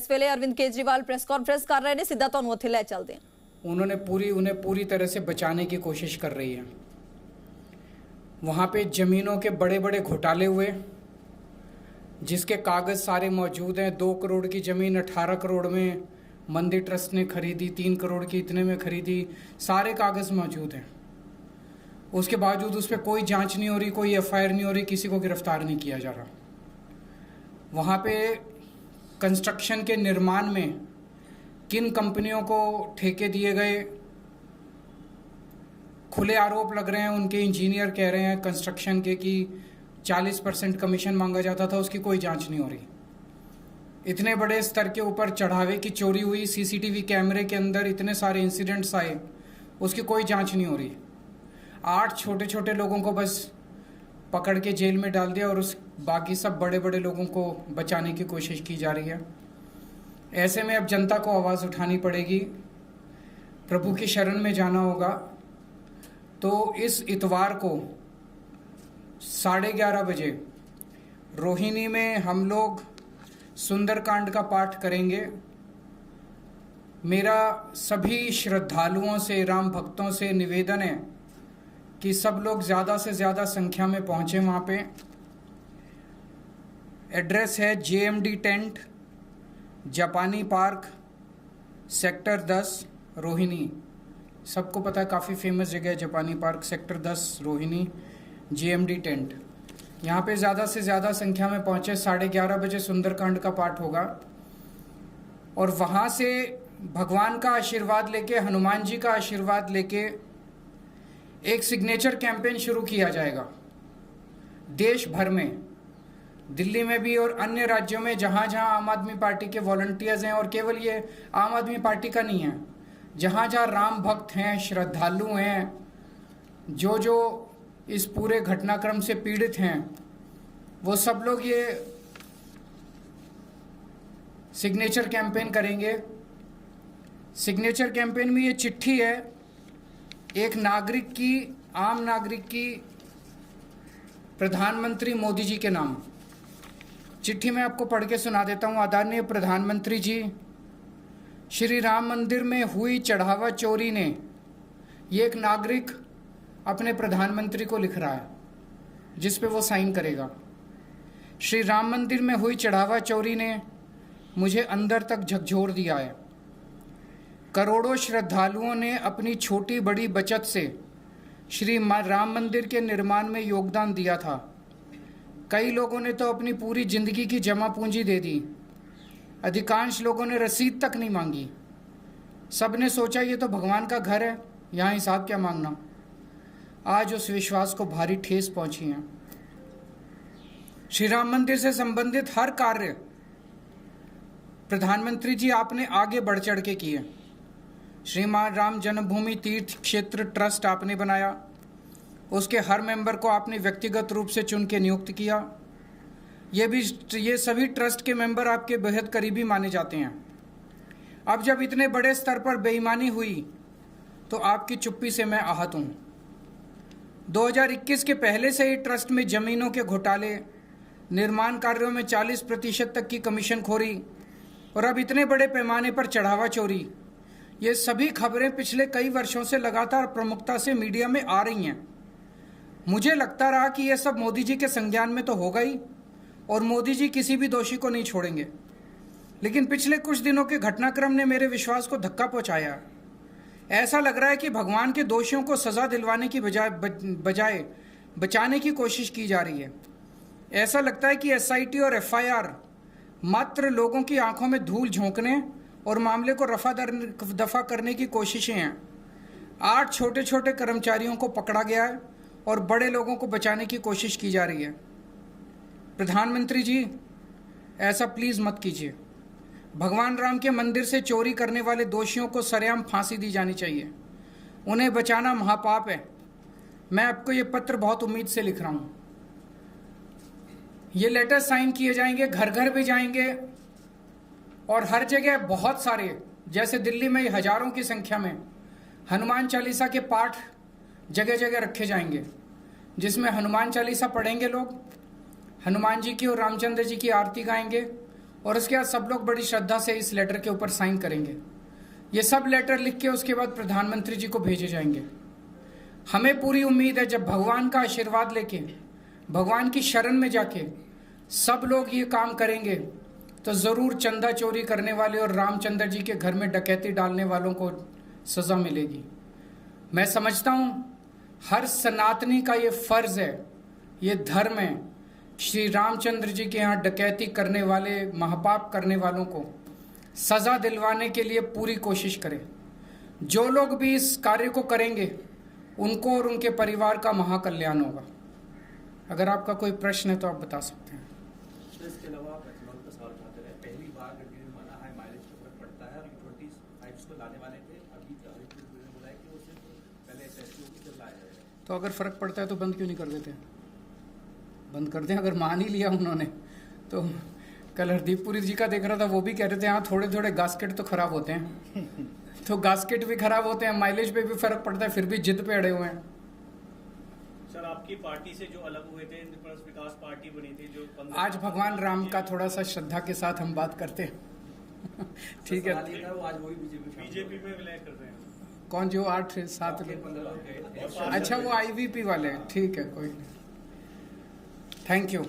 इस वेले Arvind Kejriwal press conference कर रहे हैं, सीधा तो उत्थे लै चलते हैं। उन्हें पूरी तरह से बचाने की कोशिश कर रही है। वहाँ पे ज़मीनों के बड़े बड़े घोटाले हुए, जिसके कागज़ सारे मौजूद हैं। 2 करोड़ की ज़मीन 18 करोड़ में मंदिर ट्रस्ट ने खरीदी, 3 करोड़ की इतने में खरीदी, सारे कागज़ मौजूद हैं। उसके बावजूद उस पर कोई जांच नहीं हो रही, कोई एफआईआर नहीं हो रही, किसी को गिरफ्तार नहीं किया जा रहा। वहाँ पे कंस्ट्रक्शन के निर्माण में किन कंपनियों को ठेके दिए गए, खुले आरोप लग रहे हैं। उनके इंजीनियर कह रहे हैं कंस्ट्रक्शन के कि 40% कमीशन मांगा जाता था, उसकी कोई जांच नहीं हो रही। इतने बड़े स्तर के ऊपर चढ़ावे की चोरी हुई, सीसीटीवी कैमरे के अंदर इतने सारे इंसिडेंट्स आए, उसकी कोई जांच नहीं हो रही। 8 छोटे छोटे लोगों को बस पकड़ के जेल में डाल दिया और उस बाकी सब बड़े बड़े लोगों को बचाने की कोशिश की जा रही है। ऐसे में अब जनता को आवाज़ उठानी पड़ेगी, प्रभु की शरण में जाना होगा। तो इस इतवार को 11:30 बजे रोहिणी में हम लोग सुंदरकांड का पाठ करेंगे। मेरा सभी श्रद्धालुओं से, राम भक्तों से निवेदन है कि सब लोग ज़्यादा से ज़्यादा संख्या में पहुँचें वहाँ पे। एड्रेस है JMD टेंट, जापानी पार्क, सेक्टर 10, रोहिणी। सबको पता है, काफ़ी फेमस जगह है जापानी park, sector 10, Rohini, JMD tent. यहाँ पे ज़्यादा से ज़्यादा संख्या में पहुँचे। 11:30 बजे सुंदरकांड का पाठ होगा और वहाँ से भगवान का आशीर्वाद लेके, हनुमान जी का आशीर्वाद लेके एक सिग्नेचर कैंपेन शुरू किया जाएगा देश भर में, दिल्ली में भी और अन्य राज्यों में जहाँ जहाँ आम आदमी पार्टी के वॉलंटियर्स हैं। और केवल ये आम आदमी पार्टी का नहीं है, जहाँ जहाँ राम भक्त हैं, श्रद्धालु हैं, जो इस पूरे घटनाक्रम से पीड़ित हैं, वो सब लोग ये सिग्नेचर कैंपेन करेंगे। सिग्नेचर कैंपेन में ये चिट्ठी है एक नागरिक की, आम नागरिक की, प्रधानमंत्री मोदी जी के नाम। चिट्ठी मैं आपको पढ़ के सुना देता हूँ। आदरणीय प्रधानमंत्री जी, श्री राम मंदिर में हुई चढ़ावा चोरी ने, ये एक नागरिक अपने प्रधानमंत्री को लिख रहा है जिस पे वो साइन करेगा। श्री राम मंदिर में हुई चढ़ावा चोरी ने मुझे अंदर तक झकझोर दिया है। करोड़ों श्रद्धालुओं ने अपनी छोटी बड़ी बचत से श्री राम मंदिर के निर्माण में योगदान दिया था। कई लोगों ने तो अपनी पूरी जिंदगी की जमा पूंजी दे दी। अधिकांश लोगों ने रसीद तक नहीं मांगी। सब ने सोचा ये तो भगवान का घर है, यहाँ हिसाब क्या मांगना। आज उस विश्वास को भारी ठेस पहुंची है। श्री राम मंदिर से संबंधित हर कार्य प्रधानमंत्री जी आपने आगे बढ़ चढ़ के किए। श्रीमान राम जन्मभूमि तीर्थ क्षेत्र ट्रस्ट आपने बनाया, उसके हर मेंबर को आपने व्यक्तिगत रूप से चुन के नियुक्त किया। ये सभी ट्रस्ट के मेंबर आपके बेहद करीबी माने जाते हैं। अब जब इतने बड़े स्तर पर बेईमानी हुई तो आपकी चुप्पी से मैं आहत हूँ। 2021 के पहले से ही ट्रस्ट में जमीनों के घोटाले, निर्माण कार्यों में 40% तक की कमीशनखोरी और अब इतने बड़े पैमाने पर चढ़ावा चोरी, ये सभी खबरें पिछले कई वर्षों से लगातार प्रमुखता से मीडिया में आ रही हैं। मुझे लगता रहा कि यह सब मोदी जी के संज्ञान में तो होगा ही और मोदी जी किसी भी दोषी को नहीं छोड़ेंगे, लेकिन पिछले कुछ दिनों के घटनाक्रम ने मेरे विश्वास को धक्का पहुंचाया। ऐसा लग रहा है कि भगवान के दोषियों को सजा दिलवाने की बजाय बचाने की कोशिश की जा रही है। ऐसा लगता है कि SIT और FIR मात्र लोगों की आंखों में धूल झोंकने और मामले को दफा करने की कोशिशें हैं। 8 छोटे छोटे कर्मचारियों को पकड़ा गया है और बड़े लोगों को बचाने की कोशिश की जा रही है। प्रधानमंत्री जी, ऐसा प्लीज़ मत कीजिए। भगवान राम के मंदिर से चोरी करने वाले दोषियों को सरेआम फांसी दी जानी चाहिए। उन्हें बचाना महापाप है। मैं आपको ये पत्र बहुत उम्मीद से लिख रहा हूँ। ये लेटर साइन किए जाएंगे, घर घर भी जाएंगे और हर जगह बहुत सारे, जैसे दिल्ली में हजारों की संख्या में हनुमान चालीसा के पाठ जगह जगह रखे जाएंगे, जिसमें हनुमान चालीसा पढ़ेंगे लोग, हनुमान जी की और रामचंद्र जी की आरती गाएंगे और उसके बाद सब लोग बड़ी श्रद्धा से इस लेटर के ऊपर साइन करेंगे। ये सब लेटर लिख के उसके बाद प्रधानमंत्री जी को भेजे जाएंगे। हमें पूरी उम्मीद है जब भगवान का आशीर्वाद लेके, भगवान की शरण में जाके सब लोग ये काम करेंगे तो ज़रूर चंदा चोरी करने वाले और रामचंद्र जी के घर में डकैती डालने वालों को सज़ा मिलेगी। मैं समझता हूँ हर सनातनी का ये फर्ज है, ये धर्म है, श्री रामचंद्र जी के यहाँ डकैती करने वाले, महापाप करने वालों को सज़ा दिलवाने के लिए पूरी कोशिश करें। जो लोग भी इस कार्य को करेंगे उनको और उनके परिवार का महाकल्याण होगा। अगर आपका कोई प्रश्न है तो आप बता सकते हैं। इसके अलावा आप एथेनॉल का सवाल उठाते रहे, पहली बार गड्डी में माना हाई माइलेज का फर्क पड़ता है। अभी 25 को लाने वाले थे, अभी ने बोला है कि वो सिर्फ पहले एसएसओ को फिर लाया जाएगा। तो अगर फर्क पड़ता है तो बंद क्यों नहीं कर देते? बंद कर दें। अगर मान ही लिया उन्होंने तो। कल हरदीपपुरी जी का देख रहा था, वो भी कह रहे थे हाँ थोड़े थोड़े गास्केट तो खराब होते हैं। तो गास्केट भी खराब होते हैं, माइलेज पे भी फर्क पड़ता है, फिर भी जिद पे अड़े हुए हैं। सर आपकी पार्टी से जो अलग हुए थे, इंद्रप्रस्थ विकास पार्टी बनी थी जो आज भगवान राम का थोड़ा सा श्रद्धा के साथ हम बात करते हैं। ठीक है। वो आज वही बीजेपी में विलय कर रहे हैं। कौन जो 8-7 लोग? अच्छा वो IVP वाले, ठीक है, कोई नहीं। Thank you.